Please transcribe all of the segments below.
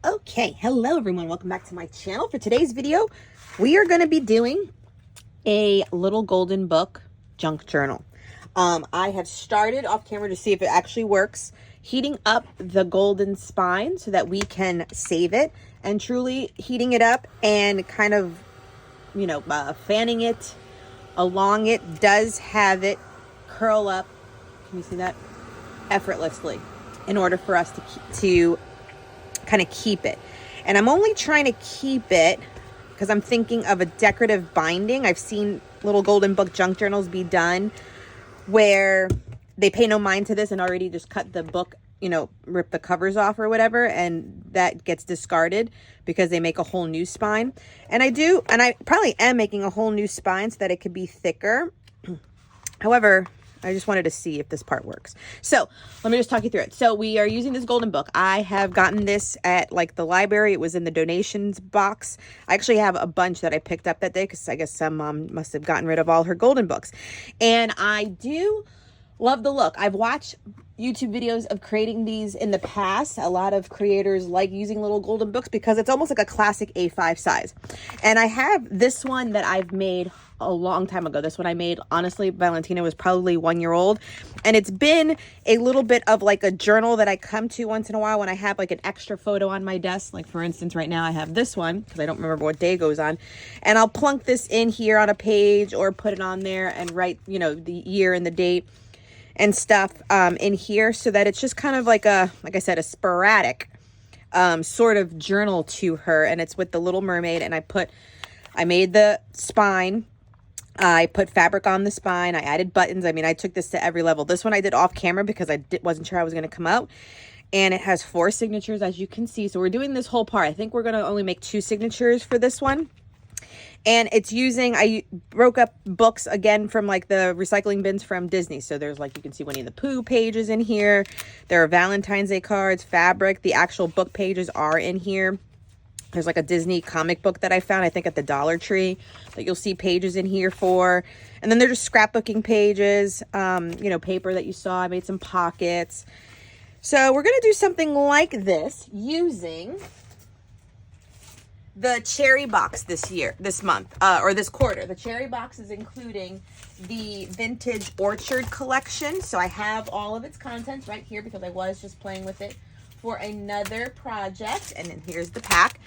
Okay, hello everyone, welcome back to my channel. For today's video, we are going to be doing a little golden book junk journal. I have started off camera to see if it actually works, heating up the golden spine so that we can save it, and truly heating it up and kind of, fanning it along. It does have it curl up, can you see that, effortlessly, in order for us to kind of keep it. And I'm only trying to keep it because I'm thinking of a decorative binding. I've seen little golden book junk journals be done where they pay no mind to this and already just cut the book, rip the covers off or whatever, and that gets discarded because they make a whole new spine. And I probably am making a whole new spine so that it could be thicker. However, I just wanted to see if this part works. So let me just talk you through it. So we are using this golden book. I have gotten this at like the library. It was in the donations box. I actually have a bunch that I picked up that day because I guess some mom must have gotten rid of all her golden books. And I do love the look. I've watched YouTube videos of creating these in the past. A lot of creators like using little golden books because it's almost like a classic A5 size. And I have this one that I've made a long time ago. This one I made, honestly, Valentina was probably 1 year old. And it's been a little bit of like a journal that I come to once in a while when I have like an extra photo on my desk. Like for instance, right now I have this one because I don't remember what day it goes on. And I'll plunk this in here on a page or put it on there and write, the year and the date and stuff in here so that it's just kind of like like I said, a sporadic sort of journal to her. And it's with the Little Mermaid. And I made the spine. I put fabric on the spine. I added buttons. I mean, I took this to every level. This one I did off camera because I wasn't sure how it was going to come out. And it has 4 signatures, as you can see. So we're doing this whole part. I think we're going to only make 2 signatures for this one. And it's I broke up books again from like the recycling bins from Disney. So there's like, you can see Winnie the Pooh pages in here. There are Valentine's Day cards, fabric. The actual book pages are in here. There's like a Disney comic book that I found, I think at the Dollar Tree, that you'll see pages in here for. And then there's just scrapbooking pages, paper that you saw. I made some pockets. So we're going to do something like this using the cherry box this month, or this quarter. The cherry box is including the vintage orchard collection. So I have all of its contents right here because I was just playing with it for another project. And then here's the pack.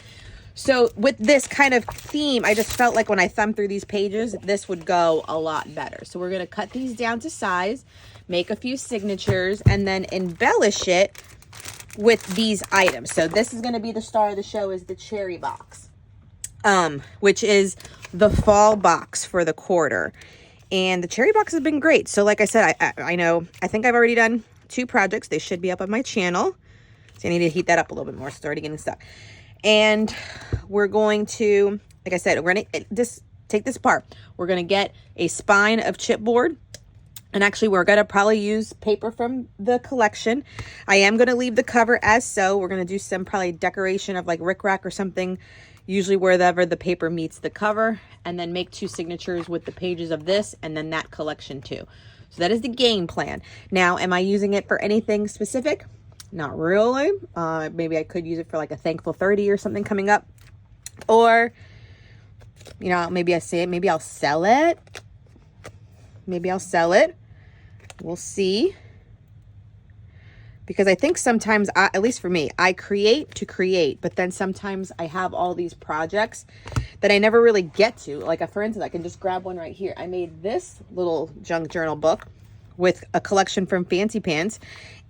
So with this kind of theme, I just felt like when I thumbed through these pages, this would go a lot better. So we're going to cut these down to size, make a few signatures, and then embellish it with these items. So this is going to be the star of the show, is the cherry box, which is the fall box for the quarter. And the cherry box has been great. So like I said, I think I've already done 2 projects. They should be up on my channel. So I need to heat that up a little bit more. It's already getting stuck. And we're going to, like I said, we're going to just take this apart. We're going to get a spine of chipboard. And actually, we're going to probably use paper from the collection. I am going to leave the cover as so. We're going to do some probably decoration of like rickrack or something, usually wherever the paper meets the cover. And then make 2 signatures with the pages of this and then that collection too. So that is the game plan. Now, am I using it for anything specific? Not really. Maybe I could use it for like a Thankful 30 or something coming up. Or, maybe maybe I'll sell it. Maybe I'll sell it. We'll see. Because I think sometimes, at least for me, I create to create. But then sometimes I have all these projects that I never really get to. Like, for instance, I can just grab one right here. I made this little junk journal book with a collection from Fancy Pants,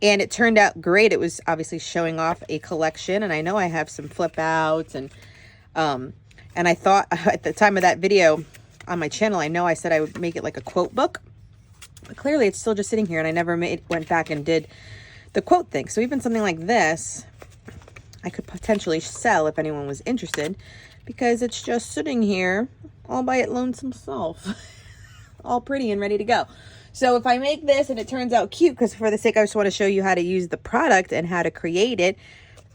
and it turned out great. It was obviously showing off a collection, and I know I have some flip outs, and I thought at the time of that video on my channel, I know I said I would make it like a quote book, but clearly it's still just sitting here, and I never went back and did the quote thing. So even something like this, I could potentially sell if anyone was interested, because it's just sitting here all by its lonesome self, all pretty and ready to go. So if I make this and it turns out cute, because for the sake, I just want to show you how to use the product and how to create it.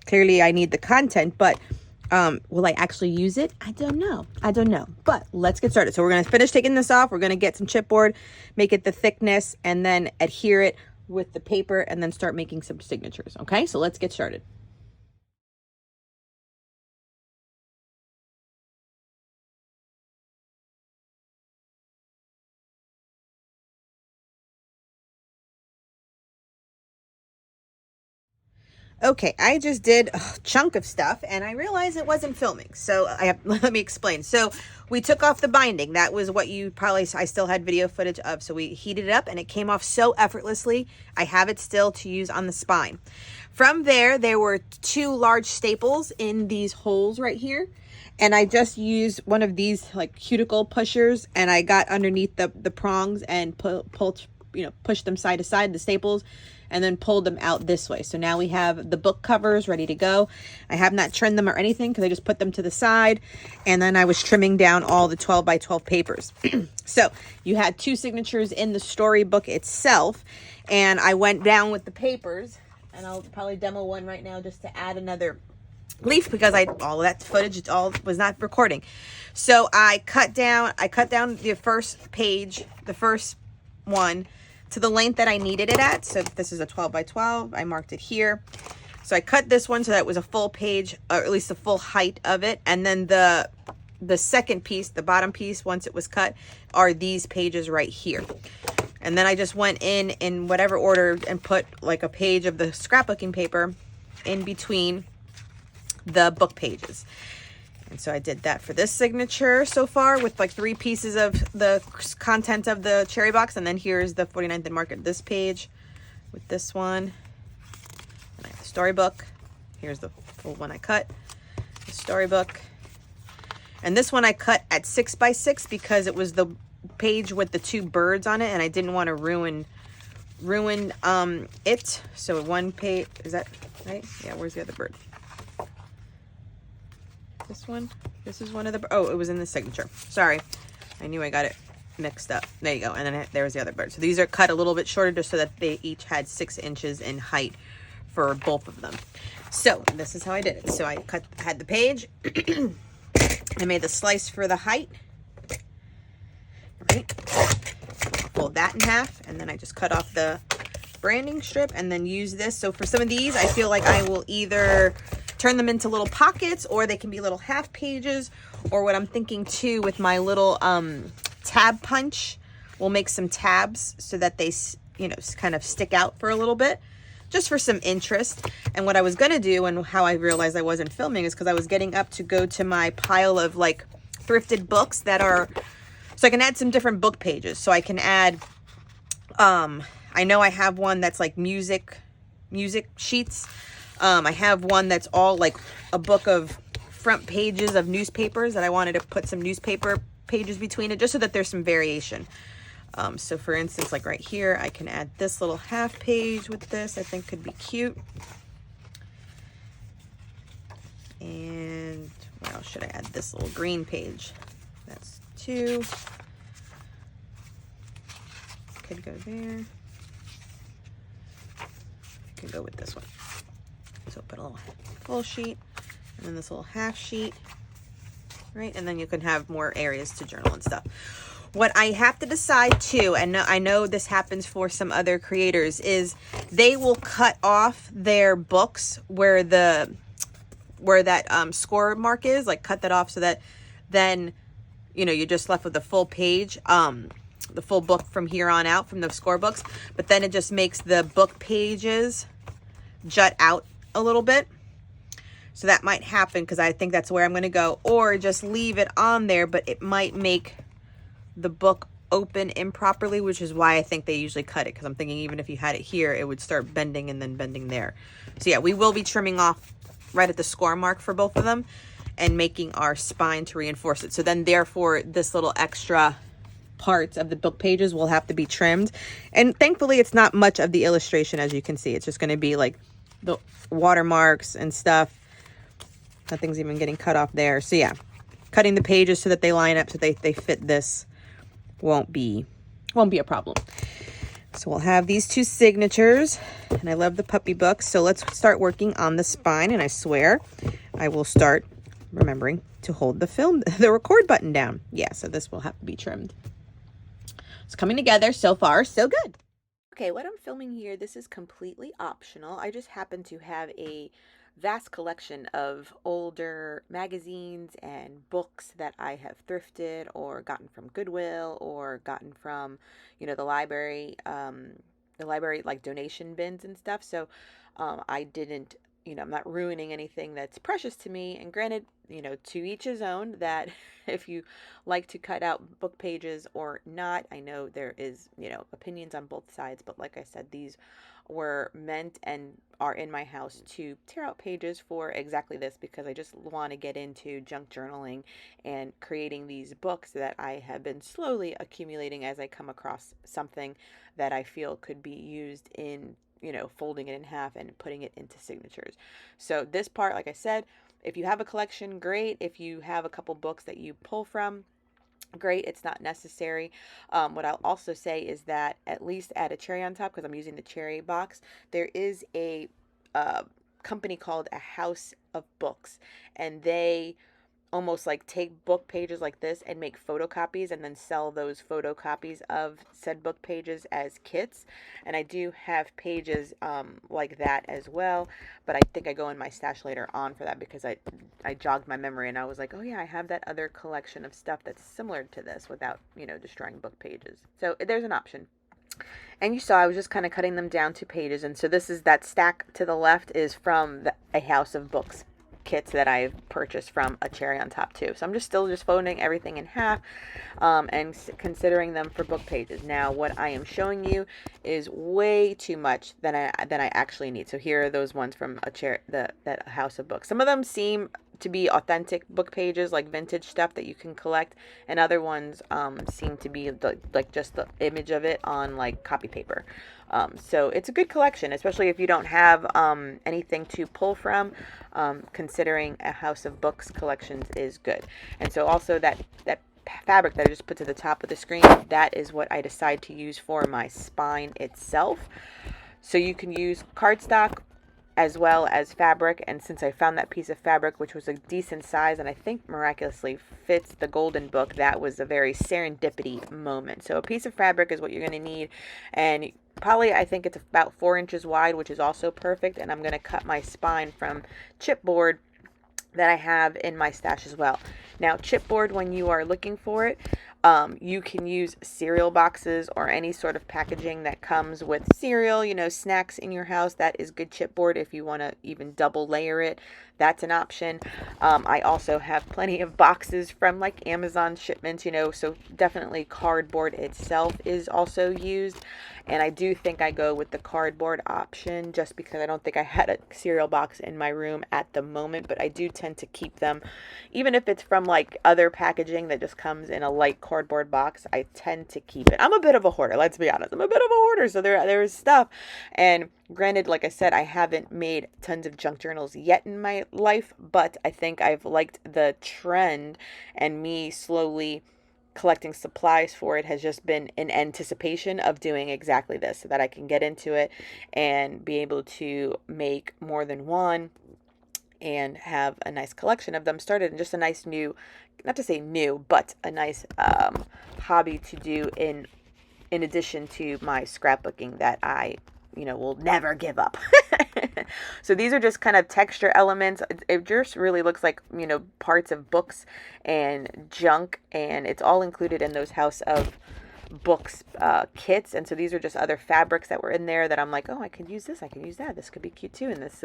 Clearly I need the content, but will I actually use it? I don't know. But let's get started. So we're going to finish taking this off. We're going to get some chipboard, make it the thickness, and then adhere it with the paper, and then start making some signatures. Okay, so let's get started. Okay, I just did a chunk of stuff and I realized it wasn't filming. So let me explain. So we took off the binding. That was what you probably, I still had video footage of. So we heated it up and it came off so effortlessly. I have it still to use on the spine. From there, there were 2 large staples in these holes right here. And I just used one of these like cuticle pushers and I got underneath the prongs and pushed them side to side, the staples, and then pulled them out this way. So now we have the book covers ready to go. I have not trimmed them or anything because I just put them to the side. And then I was trimming down all the 12 by 12 papers. So you had 2 signatures in the storybook itself. And I went down with the papers, and I'll probably demo one right now just to add another leaf because all of that footage, it all was not recording. So I cut down the first page, the first one, to the length that I needed it at. So this is a 12 by 12. I marked it here. So I cut this one so that it was a full page, or at least the full height of it. And then the second piece, the bottom piece, once it was cut, are these pages right here. And then I just went in whatever order and put like a page of the scrapbooking paper in between the book pages. And so I did that for this signature so far with like 3 pieces of the content of the cherry box. And then here's the 49th and market this page with this one. And I have the storybook. Here's the full one I cut, the storybook. And this one I cut at 6 by 6 because it was the page with the 2 birds on it. And I didn't want to ruin it. So one page, is that right? Yeah, where's the other bird? This one, this is one of the, oh, it was in the signature. Sorry, I knew I got it mixed up. There you go. And then there was the other bird. So these are cut a little bit shorter just so that they each had 6 inches in height for both of them. So this is how I did it. So I had the page. I made the slice for the height. Right. Fold that in half, and then I just cut off the branding strip and then use this. So for some of these, I feel like I will either turn them into little pockets, or they can be little half pages, or what I'm thinking too with my little tab punch, we'll make some tabs so that they, you know, kind of stick out for a little bit, just for some interest. And what I was gonna do, and how I realized I wasn't filming, is because I was getting up to go to my pile of like thrifted books that are, so I can add some different book pages. So I can add, I know I have one that's like music sheets. I have one that's all like a book of front pages of newspapers that I wanted to put some newspaper pages between it, just so that there's some variation. So for instance, like right here, I can add this little half page with this. I think could be cute. And what else should I add? This little green page. That's 2. Could go there. Could go with this one. So put a little full sheet and then this little half sheet, right? And then you can have more areas to journal and stuff. What I have to decide too, and I know this happens for some other creators, is they will cut off their books where that score mark is, like cut that off so that then, you know, you're just left with the full page, the full book from here on out from the score books. But then it just makes the book pages jut out a little bit. So that might happen because I think that's where I'm going to go, or just leave it on there, but it might make the book open improperly, which is why I think they usually cut it, because I'm thinking even if you had it here, it would start bending and then bending there. So yeah, we will be trimming off right at the score mark for both of them and making our spine to reinforce it. So then therefore this little extra parts of the book pages will have to be trimmed. And thankfully it's not much of the illustration, as you can see. It's just going to be like the watermarks and stuff. Nothing's even getting cut off there. So yeah, cutting the pages so that they line up so they fit this won't be a problem. So we'll have these 2 signatures, and I love the puppy book. So let's start working on the spine, and I swear I will start remembering to hold the record button down. Yeah, so this will have to be trimmed. It's coming together. So far, so good. Okay, what I'm filming here, this is completely optional. I just happen to have a vast collection of older magazines and books that I have thrifted or gotten from Goodwill or gotten from, you know, the library like donation bins and stuff. So I didn't I'm not ruining anything that's precious to me. And granted, to each his own, that if you like to cut out book pages or not, I know there is, opinions on both sides, but like I said, these were meant and are in my house to tear out pages for exactly this, because I just want to get into junk journaling and creating these books that I have been slowly accumulating as I come across something that I feel could be used in, folding it in half and putting it into signatures. So this part, like I said, if you have a collection, great. If you have a couple books that you pull from, great. It's not necessary. What I'll also say is that at least add a cherry on top, because I'm using the cherry box. There is a company called A House of Books, and they almost like take book pages like this and make photocopies and then sell those photocopies of said book pages as kits. And I do have pages like that as well, but I think I go in my stash later on for that, because I jogged my memory and I was like, oh yeah, I have that other collection of stuff that's similar to this without, destroying book pages. So there's an option. And you saw I was just kind of cutting them down to pages. And so this is that stack to the left is from A House of Books kits that I've purchased from A Cherry on Top too. So I'm just folding everything in half and considering them for book pages. Now what I am showing you is way too much than I actually need. So here are those ones from that House of Books. Some of them seem to be authentic book pages, like vintage stuff that you can collect, and other ones seem to be like just the image of it on like copy paper. So it's a good collection, especially if you don't have anything to pull from. Considering A House of Books collections is good. And so also that fabric that I just put to the top of the screen, that is what I decide to use for my spine itself. So you can use cardstock as well as fabric, and since I found that piece of fabric, which was a decent size and I think miraculously fits the golden book, that was a very serendipity moment. So a piece of fabric is what you're going to need, and probably I think it's about 4 inches wide, which is also perfect. And I'm going to cut my spine from chipboard that I have in my stash as well. Now chipboard, when you are looking for it, you can use cereal boxes or any sort of packaging that comes with cereal, snacks in your house. That is good chipboard. If you want to even double layer it, that's an option. I also have plenty of boxes from like Amazon shipments, so definitely cardboard itself is also used. And I do think I go with the cardboard option just because I don't think I had a cereal box in my room at the moment, but I do tend to keep them. Even if it's from like other packaging that just comes in a light cardboard box, I tend to keep it. I'm a bit of a hoarder, let's be honest. I'm a bit of a hoarder, so there is stuff. And granted, like I said, I haven't made tons of junk journals yet in my life, but I think I've liked the trend, and me slowly collecting supplies for it has just been in anticipation of doing exactly this, so that I can get into it and be able to make more than one and have a nice collection of them started, and just a nice new, not to say new, but a nice hobby to do in addition to my scrapbooking that I will never give up. So these are just kind of texture elements. It just really looks like, parts of books and junk, and it's all included in those House of Books kits. And so these are just other fabrics that were in there that I'm like, oh, I could use this, I could use that, this could be cute too. And this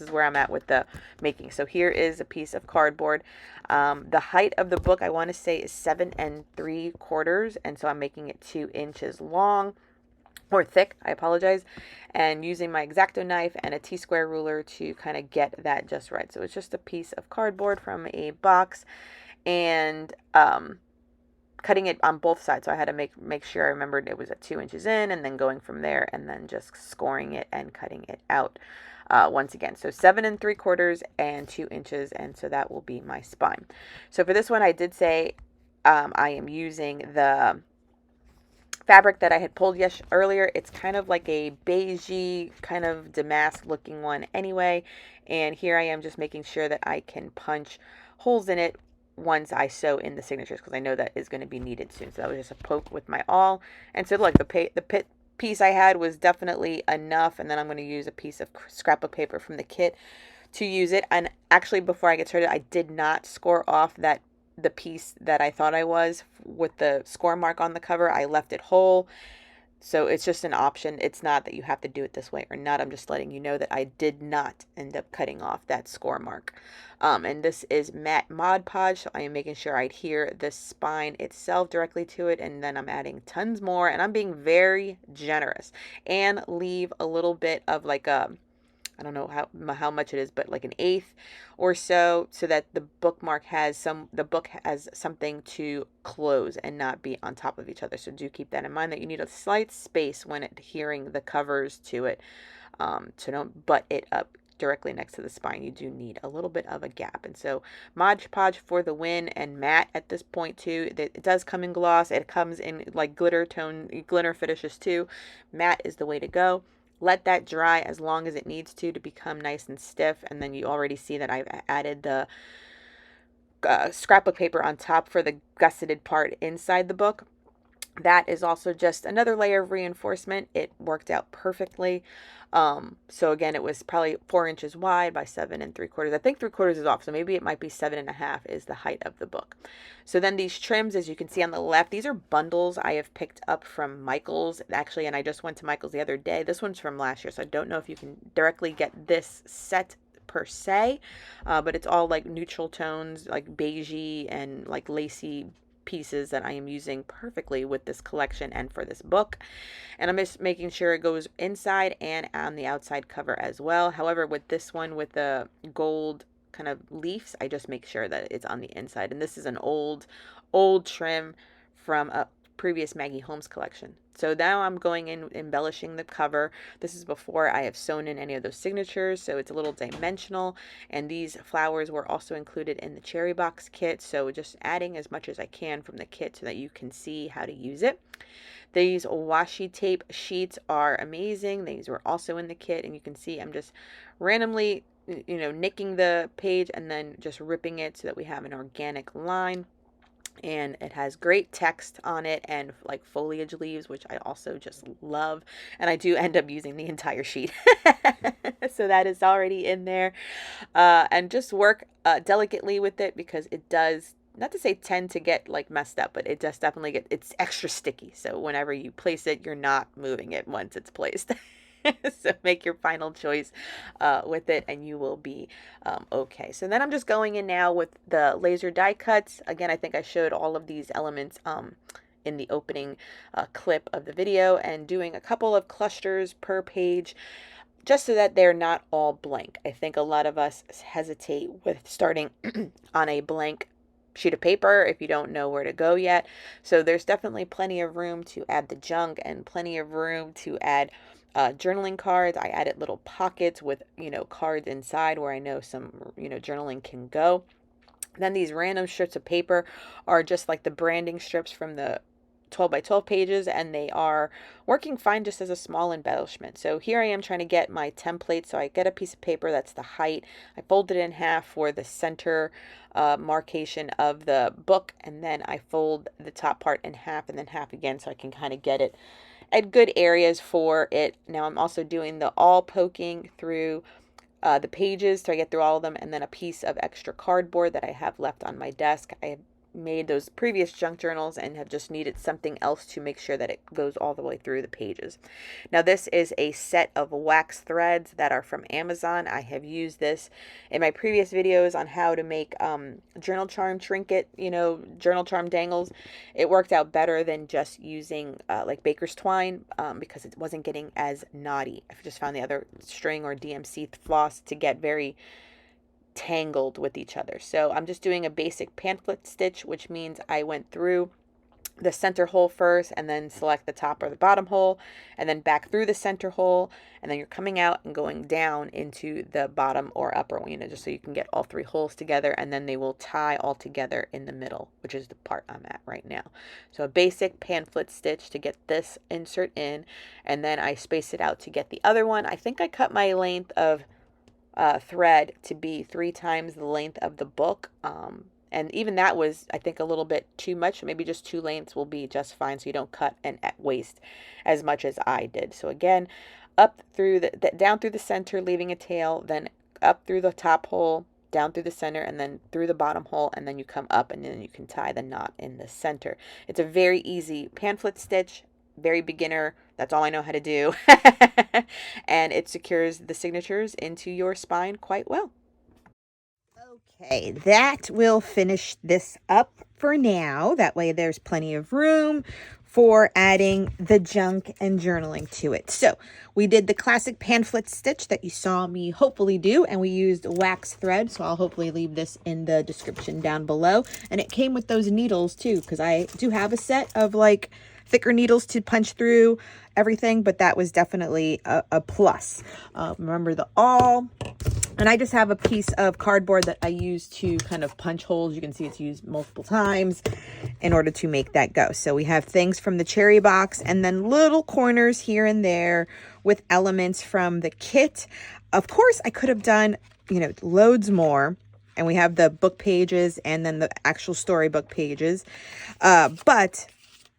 is where I'm at with the making. So here is a piece of cardboard. The height of the book, I want to say, is 7 3/4, and so I'm making it 2 inches long, or thick, I apologize, and using my X-Acto knife and a T-square ruler to kind of get that just right. So it's just a piece of cardboard from a box, and cutting it on both sides. So I had to make sure I remembered it was at 2 inches in, and then going from there and then just scoring it and cutting it out once again. So 7 3/4 and 2 inches, and so that will be my spine. So for this one, I did say I am using the fabric that I had pulled earlier. It's kind of like a beigey kind of damask looking one anyway, and here I am just making sure that I can punch holes in it once I sew in the signatures, because I know that is going to be needed soon. So that was just a poke with my awl, and so like the piece I had was definitely enough, and then I'm going to use a piece of scrapbook paper from the kit to use it. And actually, before I get started, I did not score off the piece that I thought I was with the score mark on the cover. I left it whole. So it's just an option. It's not that you have to do it this way or not. I'm just letting you know that I did not end up cutting off that score mark. And this is matte Mod Podge, so I am making sure I adhere the spine itself directly to it, and then I'm adding tons more, and I'm being very generous, and leave a little bit of like a, I don't know how much it is, but like an eighth or so that the bookmark has the book has something to close and not be on top of each other. So do keep that in mind, that you need a slight space when adhering the covers to it, so don't butt it up directly next to the spine. You do need a little bit of a gap. And so Mod Podge for the win, and matte at this point too. It does come in gloss. It comes in like glitter finishes too. Matte is the way to go. Let that dry as long as it needs to become nice and stiff. And then you already see that I've added the scrapbook paper on top for the gusseted part inside the book. That is also just another layer of reinforcement. It worked out perfectly. So again, it was probably 4 inches wide by 7 3/4. I think 3/4 is off, so maybe it might be 7 1/2 is the height of the book. So then these trims, as you can see on the left, these are bundles I have picked up from Michael's actually, and I just went to Michael's the other day. This one's from last year, so I don't know if you can directly get this set per se, but it's all like neutral tones, like beigey and like lacy pieces that I am using perfectly with this collection and for this book. And I'm just making sure it goes inside and on the outside cover as well. However, with this one, with the gold kind of leaves, I just make sure that it's on the inside. And this is an old trim from a previous Maggie Holmes collection. So now I'm going in embellishing the cover. This is before I have sewn in any of those signatures, so it's a little dimensional. And these flowers were also included in the cherry box kit, so just adding as much as I can from the kit so that you can see how to use it. These washi tape sheets are amazing. These were also in the kit, and you can see I'm just randomly, nicking the page and then just ripping it so that we have an organic line. And it has great text on it and like foliage leaves, which I also just love. And I do end up using the entire sheet. So that is already in there. And just work delicately with it, because it does, not to say tend to get like messed up, but it does definitely it's extra sticky. So whenever you place it, you're not moving it once it's placed. So make your final choice with it, and you will be okay. So then I'm just going in now with the laser die cuts. Again, I think I showed all of these elements in the opening clip of the video, and doing a couple of clusters per page, just so that they're not all blank. I think a lot of us hesitate with starting on a blank sheet of paper if you don't know where to go yet. So there's definitely plenty of room to add the junk, and plenty of room to add journaling cards. I added little pockets with, cards inside where I know some, journaling can go. Then these random strips of paper are just like the branding strips from the 12 by 12 pages, and they are working fine just as a small embellishment. So here I am trying to get my template. So I get a piece of paper that's the height. I fold it in half for the center marcation of the book, and then I fold the top part in half and then half again, so I can kind of get it at good areas for it. Now I'm also doing the all poking through the pages so I get through all of them, and then a piece of extra cardboard that I have left on my desk. I made those previous junk journals and have just needed something else to make sure that it goes all the way through the pages. Now this is a set of wax threads that are from Amazon. I have used this in my previous videos on how to make journal charm trinket, journal charm dangles. It worked out better than just using like baker's twine, because it wasn't getting as knotty. I just found the other string or DMC floss to get very tangled with each other. So I'm just doing a basic pamphlet stitch, which means I went through the center hole first, and then select the top or the bottom hole, and then back through the center hole, and then you're coming out and going down into the bottom or upper, just so you can get all 3 holes together, and then they will tie all together in the middle, which is the part I'm at right now. So a basic pamphlet stitch to get this insert in, and then I space it out to get the other one. I think I cut my length of thread to be 3 times the length of the book, and even that was, I think, a little bit too much. Maybe just 2 lengths will be just fine, so you don't cut and waste as much as I did. So again, up through down through the center, leaving a tail, then up through the top hole, down through the center, and then through the bottom hole, and then you come up, and then you can tie the knot in the center. It's a very easy pamphlet stitch. very beginner. That's all I know how to do. And it secures the signatures into your spine quite well. Okay, that will finish this up for now. That way there's plenty of room for adding the junk and journaling to it. So we did the classic pamphlet stitch that you saw me hopefully do, and we used wax thread. So I'll hopefully leave this in the description down below. And it came with those needles too, because I do have a set of like thicker needles to punch through everything, but that was definitely a plus. Remember the awl. And I just have a piece of cardboard that I use to kind of punch holes. You can see it's used multiple times in order to make that go. So we have things from the cherry box and then little corners here and there with elements from the kit. Of course, I could have done, you know, loads more. And we have the book pages and then the actual storybook pages. But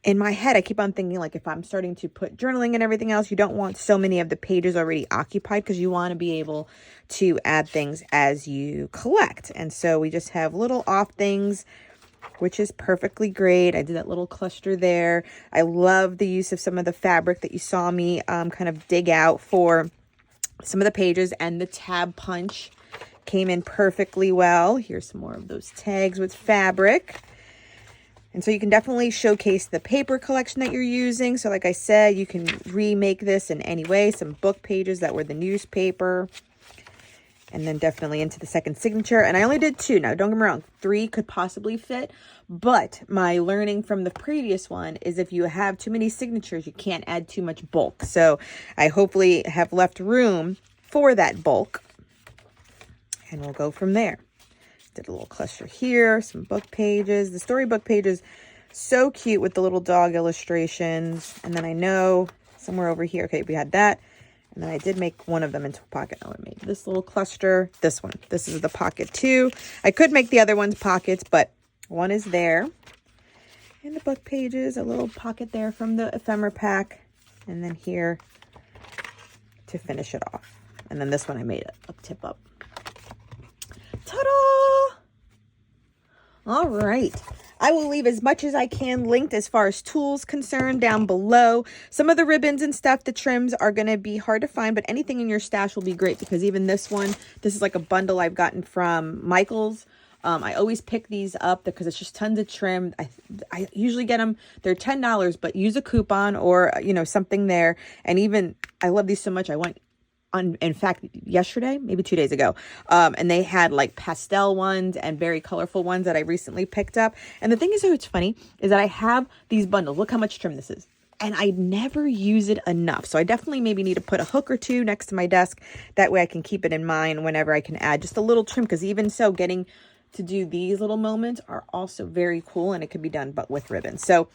in my head, I keep on thinking, like, if I'm starting to put journaling and everything else, you don't want so many of the pages already occupied because you want to be able to add things as you collect. And so we just have little off things, which is perfectly great. I did that little cluster there. I love the use of some of the fabric that you saw me kind of dig out for some of the pages, and the tab punch came in perfectly well. Here's some more of those tags with fabric. And so you can definitely showcase the paper collection that you're using. So like I said, you can remake this in any way. Some book pages that were the newspaper. And then definitely into the second signature. And I only did 2. Now, don't get me wrong. 3 could possibly fit. But my learning from the previous one is if you have too many signatures, you can't add too much bulk. So I hopefully have left room for that bulk. And we'll go from there. Did a little cluster here, some book pages. The storybook pages, so cute with the little dog illustrations. And then I know somewhere over here, okay, we had that. And then I did make one of them into a pocket. Oh, I made this little cluster, this one. This is the pocket too. I could make the other ones pockets, but one is there. And the book pages, a little pocket there from the ephemera pack. And then here to finish it off. And then this one I made a tip up. Ta-da! All right. I will leave as much as I can linked as far as tools concerned down below. Some of the ribbons and stuff, the trims are going to be hard to find, but anything in your stash will be great because even this one, this is like a bundle I've gotten from Michael's. I always pick these up because it's just tons of trim. I usually get them, they're $10, but use a coupon or, you know, something there. And even, I love these so much. I went on, in fact, yesterday, maybe 2 days ago, and they had like pastel ones and very colorful ones that I recently picked up. And the thing is, what's funny is that I have these bundles. Look how much trim this is. And I never use it enough. So I definitely maybe need to put a hook or 2 next to my desk. That way I can keep it in mind whenever I can add just a little trim. Because even so, getting to do these little moments are also very cool. And it can be done but with ribbons. So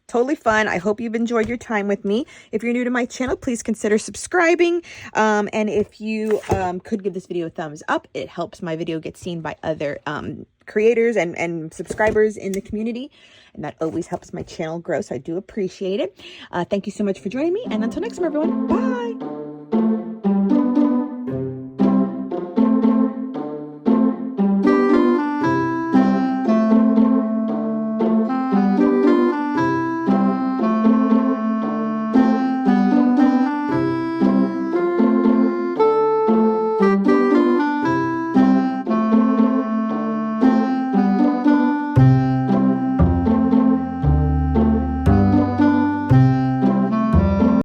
totally fun. I hope you've enjoyed your time with me. If you're new to my channel, please consider subscribing. And if you could give this video a thumbs up, it helps my video get seen by other creators and subscribers in the community. And that always helps my channel grow. So I do appreciate it. Thank you so much for joining me. And until next time, everyone. Bye.